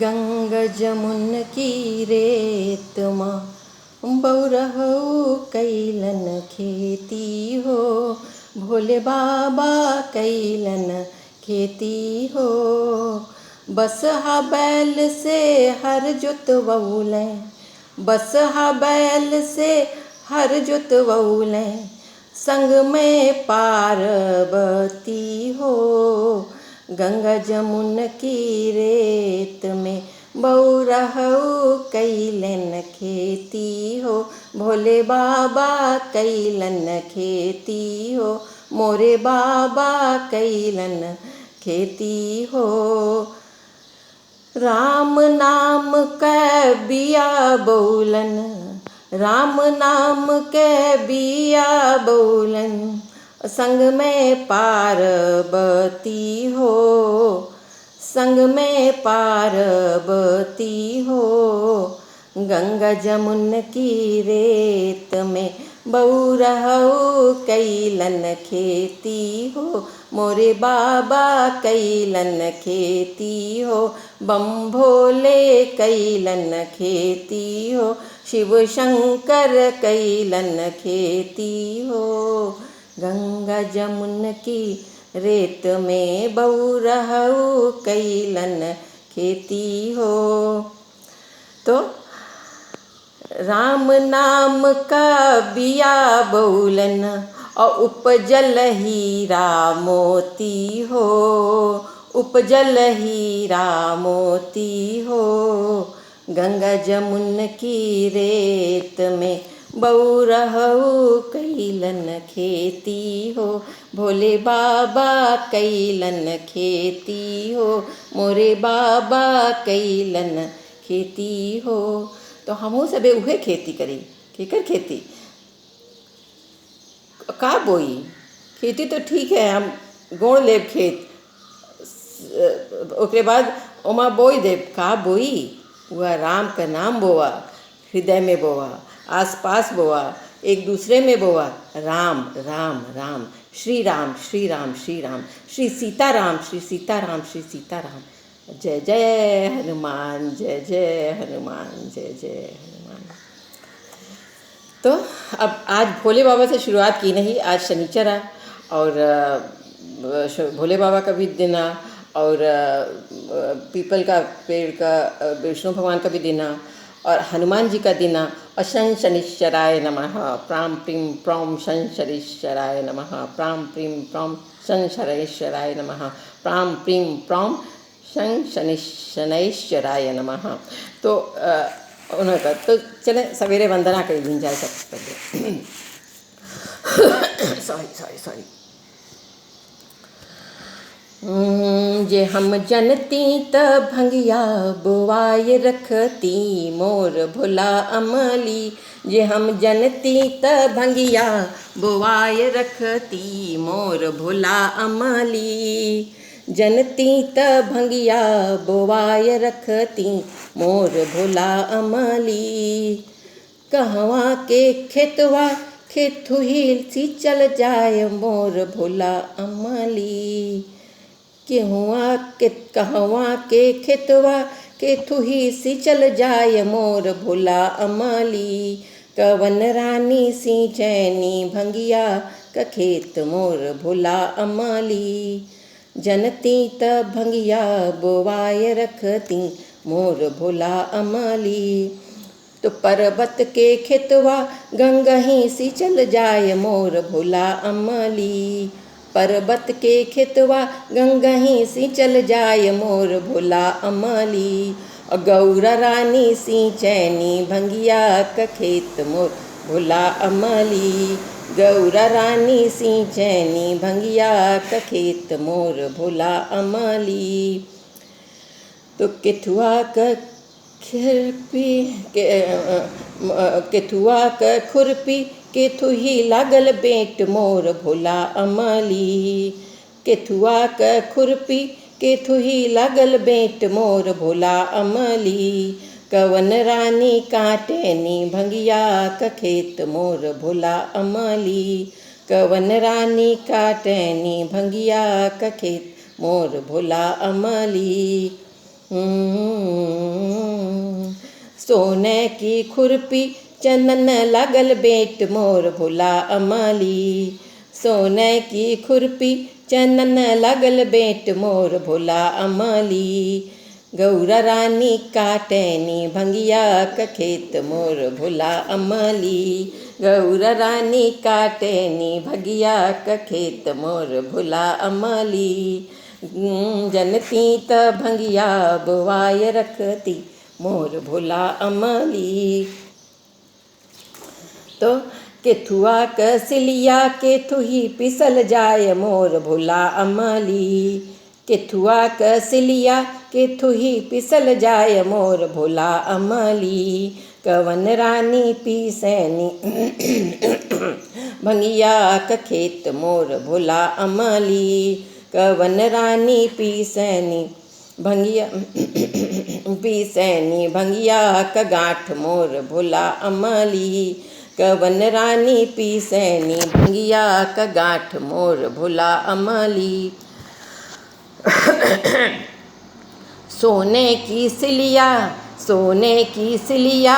गंग जमुन की रेत माँ बौरहु कैलन खेती हो, भोले बाबा कैलन खेती हो। बस हा बैल से हर जुतवौले, बस हा बैल से हर जुतवौले, संग में पार्वती हो। गंगा जमुन की रेत में बौरहु कैलन खेती हो, भोले बाबा कैलन खेती हो, मोरे बाबा कैलन खेती हो। राम नाम कै बिया बोलन, राम नाम कै बिया बोलन, संग में पार्वती हो, संग में पार्वती हो। गंगा जमुन की रेत में बौरहु कैलन खेती हो, मोरे बाबा कैलन खेती हो, बम भोले कैलन खेती हो, शिव शंकर कैलन खेती हो। गंगा जमुन की रेत में बौरहु कैलन खेती हो। तो राम नाम का बिया बोलन और उपजल हीरा मोती हो, उपजल हीरा मोती हो। गंगा जमुन की रेत में बौरहु कैलन खेती हो, भोले बाबा कैलन खेती हो, मोरे बाबा कैलन खेती हो। तो हमहू सबे उहे खेती करी। केकर खेती? का बोई? खेती तो ठीक है, हम गोड़ लेब खेत, ओकरे बाद ओमा बोई देब। का बोई? वह राम का नाम बोआ, हृदय में बोआ, आसपास बोआ, एक दूसरे में बोआ। राम राम राम, श्री राम श्री राम श्री राम, श्री सीताराम श्री सीताराम श्री सीताराम। जय जय हनुमान, जय जय हनुमान, जय जय हनुमान। तो अब आज भोले बाबा से शुरुआत की नहीं। आज शनिचर है और भोले बाबा का भी दिन है और पीपल का पेड़ का विष्णु भगवान का भी दिन है और हनुमान जी का दिन है। और शं शनिश्चराय नमः, प्राम प्रीम प्रौम शं शनिश्चराय नमः, प्राम प्रीम प्रौम शं शनैश्चराय नमः, प्राम प्रीम प्रौम शं शनैश्चराय नमः। तो उन्होंने तो चले सवेरे वंदना कर ली जाए सबसे पहले। सॉरी जे हम जनती त भंगिया बुआय रखती मोर भोला अमली, जे हम जनती त भंगिया बुआय रखती मोर भोला अमली, जनती त भंगिया बुआय रखती मोर भोला अमली। कहवा के खेतवा खेतुही सी चल जाए मोर भोला अमली, केहुआ के कहवा के खेतवा के थुही सी चल जाय मोर भोला अमली। कवन रानी सी चैनी भंगिया का खेत मोर भोला अमली, जनती त भंगिया बोवाय रखती मोर भोला अमली। तो पर्वत के खेतवा गंगही सी चल जाय मोर भोला अमली, पर्वत के खेतवा गंगही सी चल जाय मोर भोला अमली। गौरा रानी सी चैनी भंगिया का खेत मोर भोला अमली, गौरा रानी सी चैनी भंगिया का खेत मोर भोला अमली। तो केथुआ का केथुआ का खुरपी केथुही लागल बेट मोर भोला अमली, केथुआ का खुरपी केथुही लागल बेट मोर भोला अमली। कवन रानी काटेनी भंगिया का खेत मोर भोला अमली, कवन रानी काटनी भंगिया का खेत, मोर भोला अमली। सोने की खुरपी चंदन लागल बेट, मोर भोला अमली। सोने की खुरपी चंदन लागल बेट, मोर भोला अमली। गौरा रानी काटनी भंगिया का खेत, मोर भोला अमली। गौरा रानी काटनी भंगिया का खेत, मोर भोला अमली। जनती त भंगिया बुवाय रखती, मोर भोला अमली। तो केथुआ कसिलिया केथु ही पिसल जाय, मोर भोला अमली। केथुआ कसिलिया केथु ही पिसल जाय, मोर भोला अमली। कवन रानी पीसैनी भंगिया का खेत, मोर भोला अमली। कवन रानी पीसैनी भंगिया का गांठ, मोर भोला अमली। कवन रानी पीसैनी भंगिया का गांठ, मोर भोला अमली। सोने की सिलिया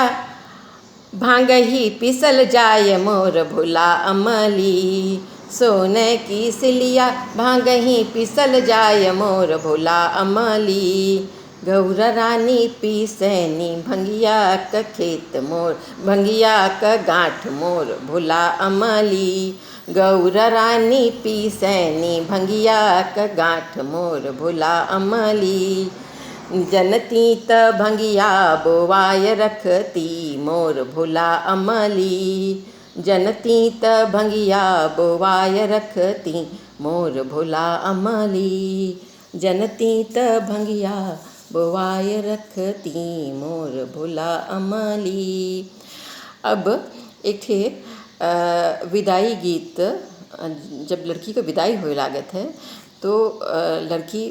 भांग ही पिसल जाय, मोर भोला अमली। सोने की सिलिया भांग ही पिसल जाय, मोर भोला अमली। गौरा रानी पीसैनी भंगिया का खेत, मोर भंगिया का गांठ, मोर भोला अमली। गौरा रानी पीसैनी भंगिया का गांठ, मोर भोला अमली। जनती त भंगिया बोवाय रखती, मोर भोला अमली। जनती त भंगिया बोवाय रखती, मोर भोला अमली। जनती त भंगिया बोवाय रखती, मोर भोला अमली। अब एक ठे विदाई गीत, जब लड़की का विदाई होए लागत है तो लड़की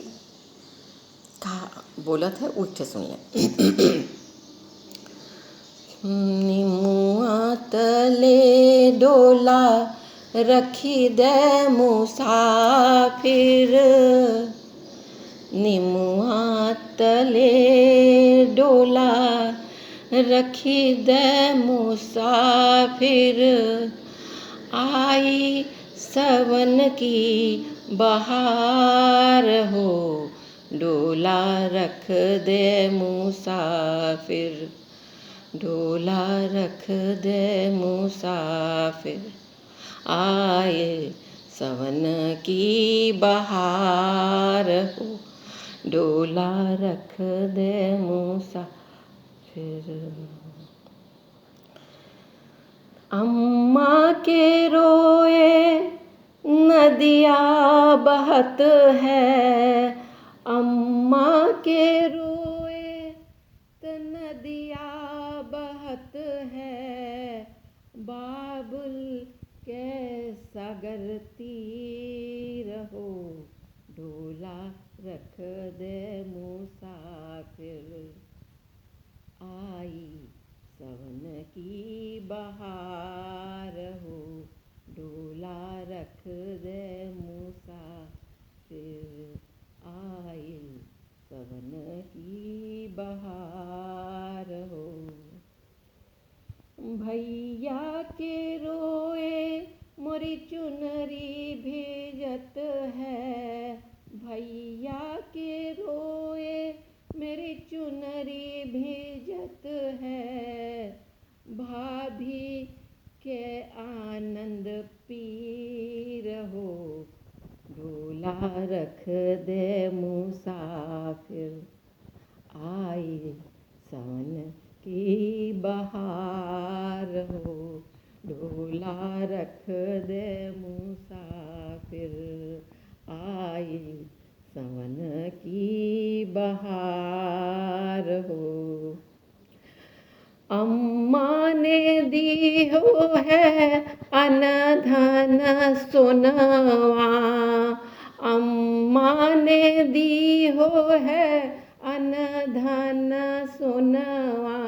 का बोलत है उठ सुनिए। निमुआ तले डोला रखी दे मुसाफिर, निमुआ तले डोला रखी दे मुसाफिर। आई सावन की बहार हो, डोला रख दे मुसाफिर। डोला रख दे मुसाफिर। आए सावन की बहार हो, डोला रख दे मुसाफिर। अम्मा के रोए नदिया बहत है, अम्मा के रोए तो नदिया बहत है। बाबुल के सागर तीर हो, डोला रख दे मुसाफिर। आई सावन की बहार हो, डोला रख दे मुसाफिर। आई सावन की बहार हो। भैया के रोए मोरी चुनरी भेजत है, भैया के रोए मेरी चुनरी भेजत है। भाभी के आनंद पीर हो, डोला रख दे मुसाफिर। आई सावन की बहार हो, डोला रख दे मुसाफिर। आई सावन की बहार हो। अम्मा ने दी हो है अन धन सोनवा, अम्मा ने दी हो है अन धन सोनवा।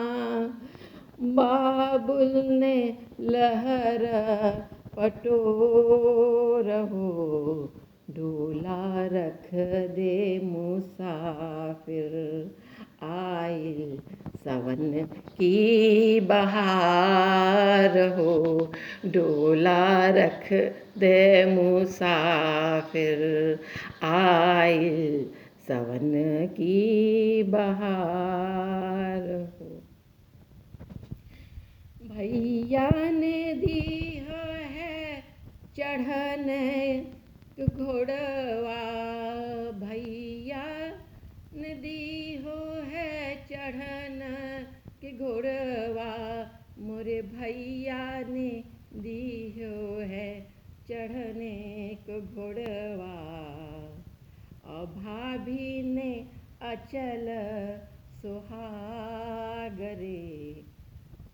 बाबुल ने लहर पटो रहो, डोला रख दे मुसाफिर। आइल सावन की बहार हो, डोला रख दे मुसाफिर। आइल सावन की बहार हो। भैया ने दी है चढ़ने घोड़वा, भैया ने दी हो है चढ़न के घोड़वा, मोरे भैया ने दी हो है चढ़ने को घोड़वा। और भाभी ने अचल सुहाग रे,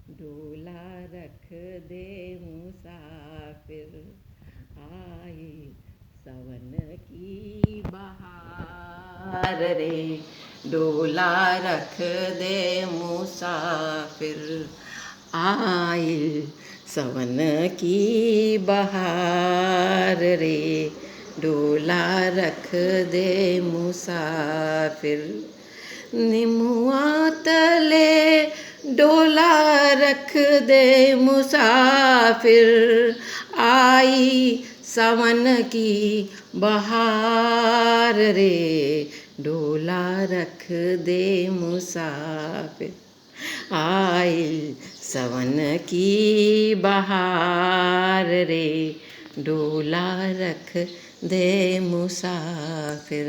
डोला रख दे मुसाफिर। आए सावन की बहार रे, डोला रख दे मुसाफिर। आए सावन की बहार रे, डोला रख दे मुसाफिर। निमुआ तले डोला रख दे मुसाफिर। आई सावन की बहार रे, डोला रख दे मुसाफिर। आई सावन की बहार रे, डोला रख दे मुसाफिर।